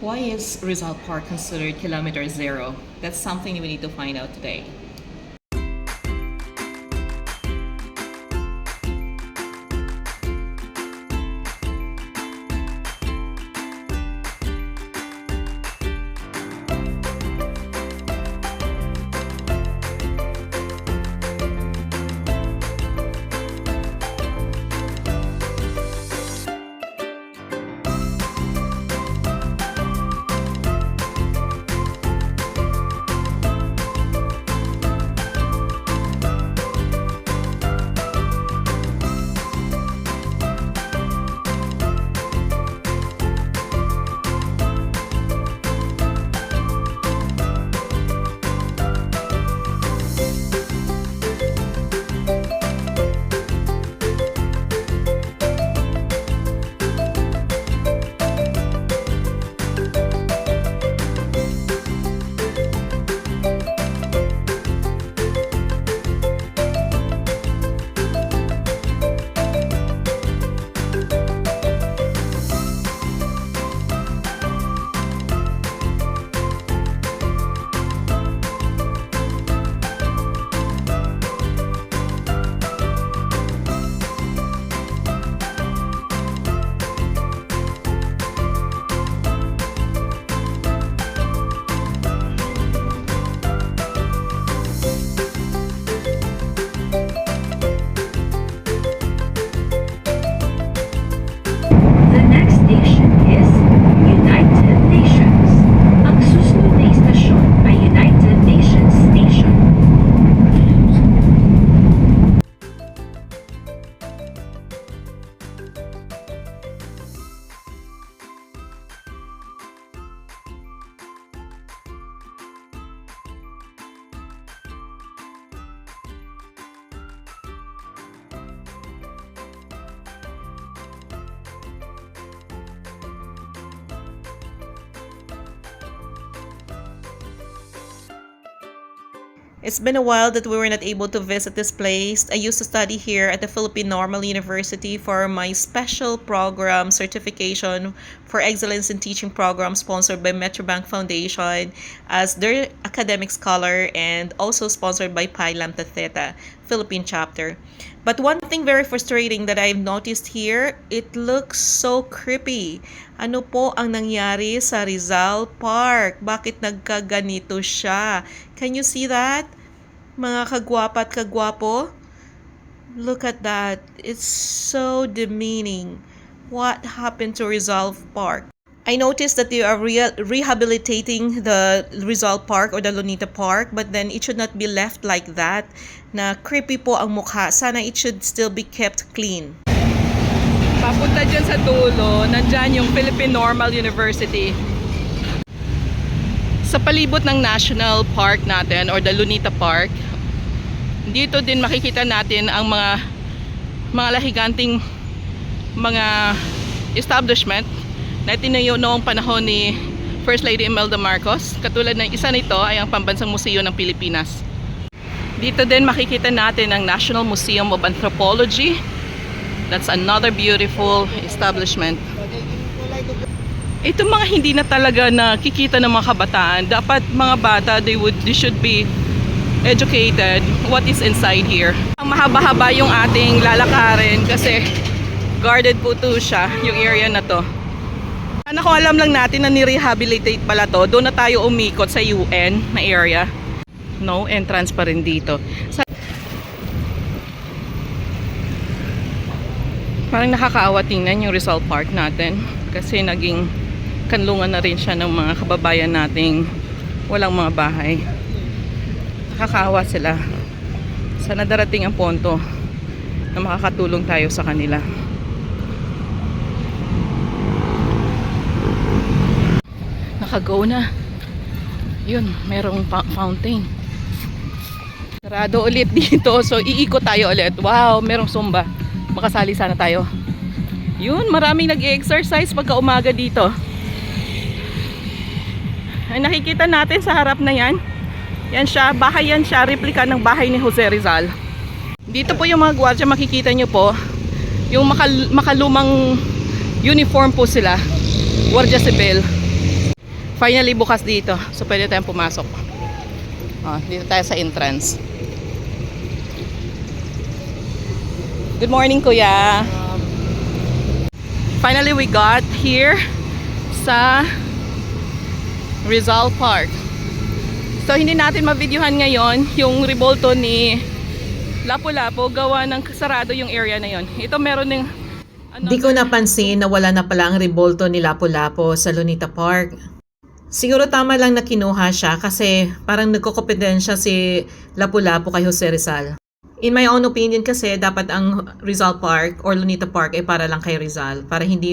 Why is Rizal Park considered kilometer zero? That's something we need to find out today. The next station is United Nations. Ang susunod na istasyon ay United Nations Station. It's been a while that we were not able to visit this place. I used to study here at the Philippine Normal University for my special program certification for excellence in teaching program sponsored by Metrobank Foundation as their academic scholar and also sponsored by Pi Lambda Theta Philippine chapter. But one thing very frustrating that I've noticed here, it looks so creepy. Ano po ang nangyari sa Rizal Park? Bakit nagkaganito siya? Can you see that? Mga kagwapa at kagwapo? Look at that. It's so demeaning. What happened to Rizal Park? I noticed that they are rehabilitating the Rizal Park or the Lunita Park, but then it should not be left like that. Na creepy po ang mukha. Sana it should still be kept clean. Papunta dyan sa dulo, nandyan yung Philippine Normal University. Sa palibot ng National Park natin or the Lunita Park, dito din makikita natin ang mga lahiganting mga establishment na itinayo noong panahon ni First Lady Imelda Marcos. Katulad ng isa nito ay ang Pambansang Museo ng Pilipinas. Dito din makikita natin ang National Museum of Anthropology. That's another beautiful establishment. Ito mga hindi na talaga nakikita ng mga kabataan. Dapat mga bata, they should be educated what is inside here. Ang mahaba-haba yung ating lalakarin kasi guarded po to siya, yung area na to. Kung alam lang natin na ni-rehabilitate pala to, doon na tayo umikot sa UN na area. No entrance pa rin dito. Parang nakakaawa tingnan yung Rizal Park natin kasi naging kanlungan na rin siya ng mga kababayan nating walang mga bahay. Nakakaawa sila. Sana darating ang punto na makakatulong tayo sa kanila. Nakagaw na. Yun, merong fountain. Sarado ulit dito. So, iikot tayo ulit. Wow, merong Zumba. Makasali sana tayo. Yun, maraming nag-exercise pagka umaga dito. Ay, nakikita natin sa harap na yan. Yan siya, bahay yan siya. Replika ng bahay ni Jose Rizal. Dito po yung mga gwardiya, makikita nyo po. Yung makalumang uniform po sila. Guardia Civil. Finally bukas dito. So pwede tayong pumasok. Dito tayo sa entrance. Good morning, Kuya. Finally we got here sa Rizal Park. So hindi natin ma-videohan ngayon yung revolto ni Lapu-Lapu, gawa ng sarado yung area na yon. Ito meron ng Di ko napansin na wala na pala ang revolto ni Lapu-Lapu sa Lunita Park. Siguro tama lang na kinuha siya kasi parang nagko-kompetensya si Lapu-Lapu kay Jose Rizal. In my own opinion kasi dapat ang Rizal Park or Lunita Park ay para lang kay Rizal para hindi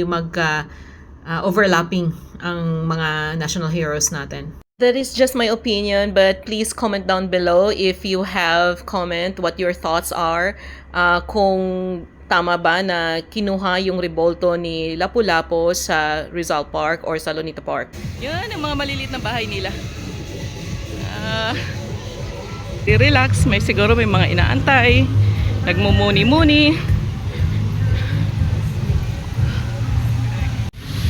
overlapping ang mga national heroes natin. That is just my opinion, but please comment down below if you have comment what your thoughts are. Kung tama ba na kinuha yung revolto ni Lapu-Lapu sa Rizal Park or sa Lunita Park. Yan ang mga maliliit na bahay nila. Relax, siguro may mga inaantay, nagmumuni-muni.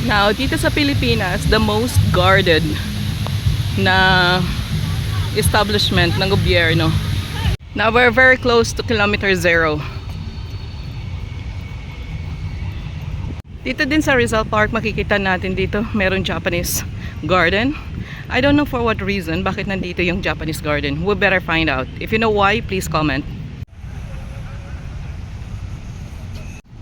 Now, dito sa Pilipinas, the most guarded na establishment ng gobyerno. Now, we're very close to kilometer 0. Dito din sa Rizal Park, makikita natin dito, meron Japanese garden. I don't know for what reason, bakit nandito yung Japanese garden. We better find out. If you know why, please comment.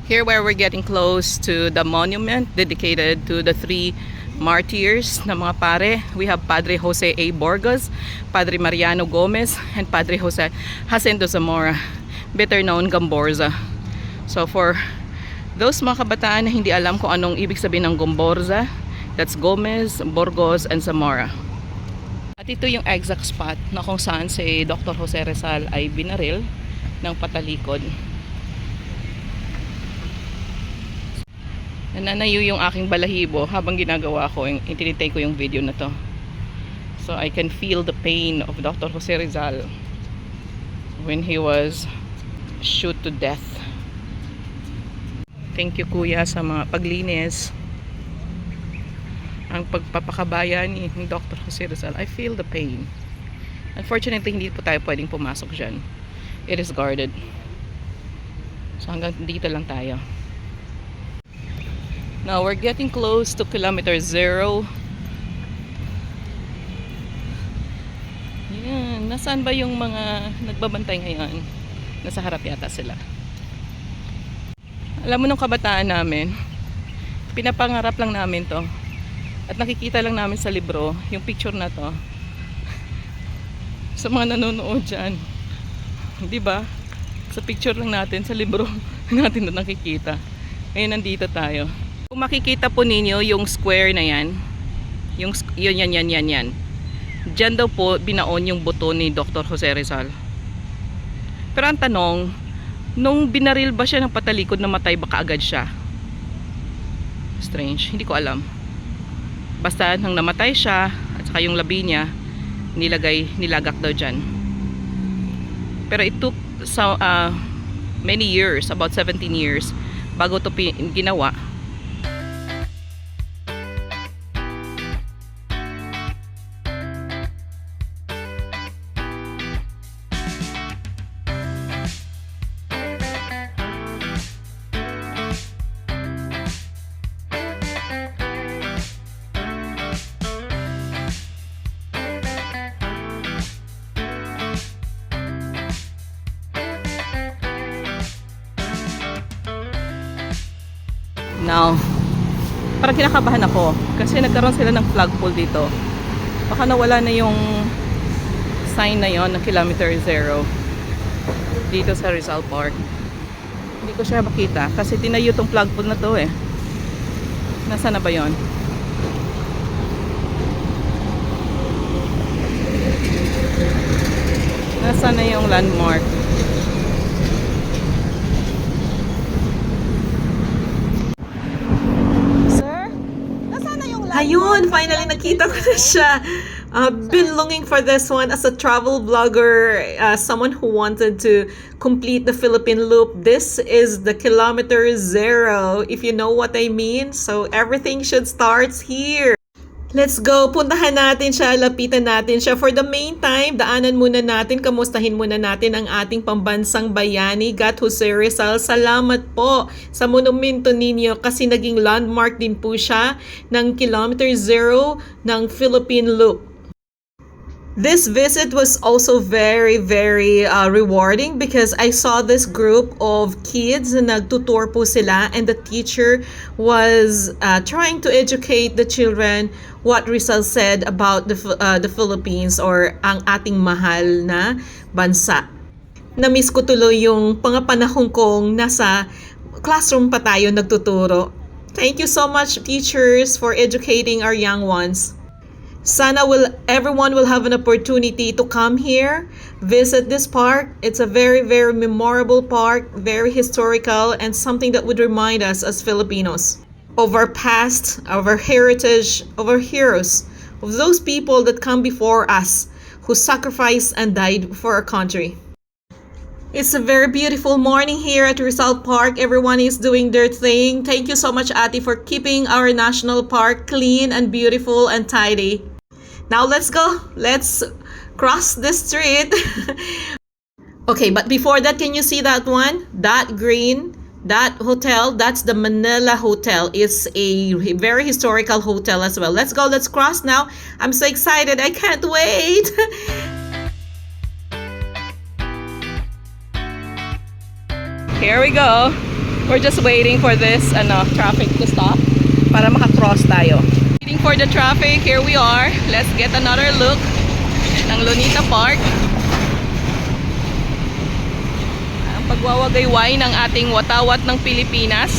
Here where we're getting close to the monument dedicated to the 3 martyrs na mga pare. We have Padre Jose A. Borges, Padre Mariano Gomez, and Padre Jose Jacinto Zamora, better known Gamborza. So for those mga kabataan na hindi alam kung anong ibig sabihin ng Gamborza, that's Gomez, Borgos, and Zamora. At ito yung exact spot na kung saan si Dr. Jose Rizal ay binaril ng patalikod. Nananayo yung aking balahibo habang ginagawa ko, itinitake ko yung video na to. So I can feel the pain of Dr. Jose Rizal when he was shot to death. Thank you, Kuya, sa mga paglinis. Ang pagpapakabaya ni Dr. Jose Rizal. I feel the pain. Unfortunately, hindi po tayo pwedeng pumasok dyan. It is guarded. So hanggang dito lang tayo. Now we're getting close to kilometer 0. Yan. Nasaan ba yung mga nagbabantay ngayon? Nasa harap yata sila. Alam mo nung kabataan namin, pinapangarap lang namin to. At nakikita lang namin sa libro, yung picture na to. Sa mga nanonood dyan. Diba? Sa picture lang natin, sa libro natin na nakikita. Ngayon nandito tayo. Kung makikita po ninyo yung square na yan, yan. Diyan daw po binaon yung buto ni Dr. Jose Rizal. Pero ang tanong, nung binaril ba siya ng patalikod na matay, baka agad siya? Strange, hindi ko alam. Basta nang namatay siya, at saka yung labi niya, nilagak daw dyan. Pero it took many years, about 17 years, bago ito ginawa. Now, parang kinakabahan ako kasi nagkaroon sila ng flagpole dito. Baka nawala na yung sign na yon ng kilometer 0 dito sa Rizal Park. Hindi ko siya makita kasi tinayo tong flagpole na to eh. Nasaan na ba yon? Nasaan na yung landmark? Ayun, finally nakita ko na siya. Been looking for this one as a travel vlogger, someone who wanted to complete the Philippine Loop. This is the kilometer 0, if you know what I mean. So everything should start here. Let's go. Puntahan natin siya, lapitan natin siya. For the meantime, daanan muna natin, kamustahin muna natin ang ating pambansang bayani, Gat Jose Rizal. Salamat po sa monumento ninyo kasi naging landmark din po siya ng Kilometer Zero ng Philippine Loop. This visit was also very, very rewarding because I saw this group of kids na nagtutour po sila and the teacher was trying to educate the children what Rizal said about the Philippines or ang ating mahal na bansa. Na-miss ko tuloy yung panahon kong nasa classroom pa tayo nagtuturo. Thank you so much, teachers, for educating our young ones. Sana everyone will have an opportunity to come here, visit this park. It's a very, very memorable park, very historical, and something that would remind us as Filipinos of our past, of our heritage, of our heroes, of those people that come before us, who sacrificed and died for our country. It's a very beautiful morning here at Rizal Park. Everyone is doing their thing. Thank you so much, Ate, for keeping our national park clean and beautiful and tidy. Now let's go. Let's cross the street. Okay, but before that, can you see that one? That green, that hotel, that's the Manila Hotel. It's a very historical hotel as well. Let's go. Let's cross now. I'm so excited. I can't wait. Here we go. We're just waiting for this traffic to stop para makakross tayo. Waiting for the traffic. Here we are. Let's get another look ng Lunita Park. Ang pagwawagayway ng ating watawat ng Pilipinas.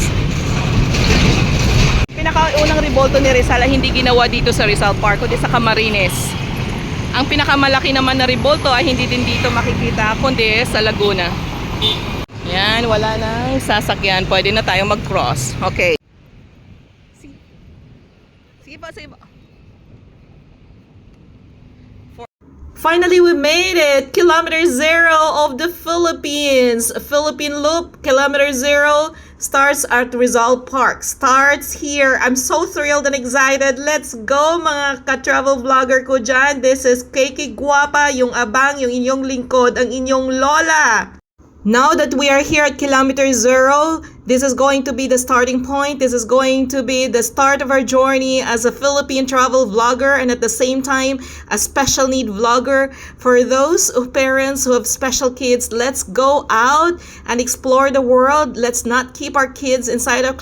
Pinakaunang rebolto ni Rizal ay hindi ginawa dito sa Rizal Park, kundi sa Camarines. Ang pinakamalaki naman na rebolto ay hindi din dito makikita, kundi sa Laguna. Yan, wala nang sasakyan. Pwede na tayong mag-cross. Okay. Sige po. Finally, we made it! Kilometer Zero of the Philippines! Philippine Loop, Kilometer Zero starts at Rizal Park. Starts here. I'm so thrilled and excited. Let's go mga ka-travel vlogger ko dyan. This is Kiki Guapa, yung abang, yung inyong lingkod, ang inyong lola. Now that we are here at Kilometer Zero, this is going to be the starting point. This is going to be the start of our journey as a Philippine travel vlogger and at the same time, a special need vlogger. For those parents who have special kids, let's go out and explore the world. Let's not keep our kids inside our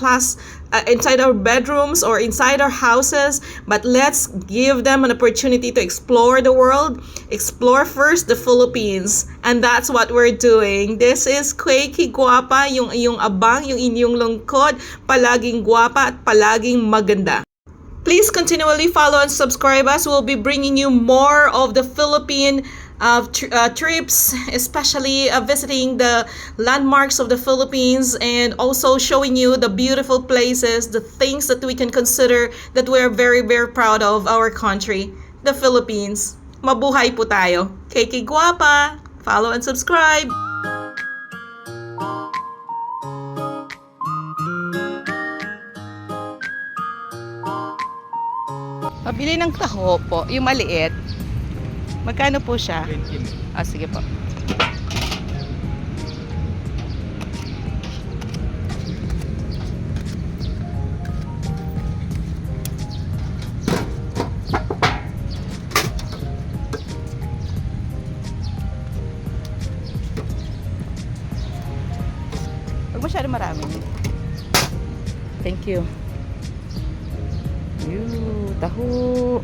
inside our bedrooms or inside our houses, but let's give them an opportunity to explore the world. Explore first the Philippines, and that's what we're doing. This is Quakey Guapa, yung iyong abang, yung inyong lungkod, palaging guapa at palaging maganda. Please continually follow and subscribe us. We'll be bringing you more of the Philippine trips, especially visiting the landmarks of the Philippines and also showing you the beautiful places, the things that we can consider that we are very, very proud of our country, the Philippines. Mabuhay po tayo. Kiki Guapa! Follow and subscribe! Pabili ng taho po, yung maliit. Magkano po siya? 20. Ah, sige po. Huwag masyado marami. Thank you. Taho.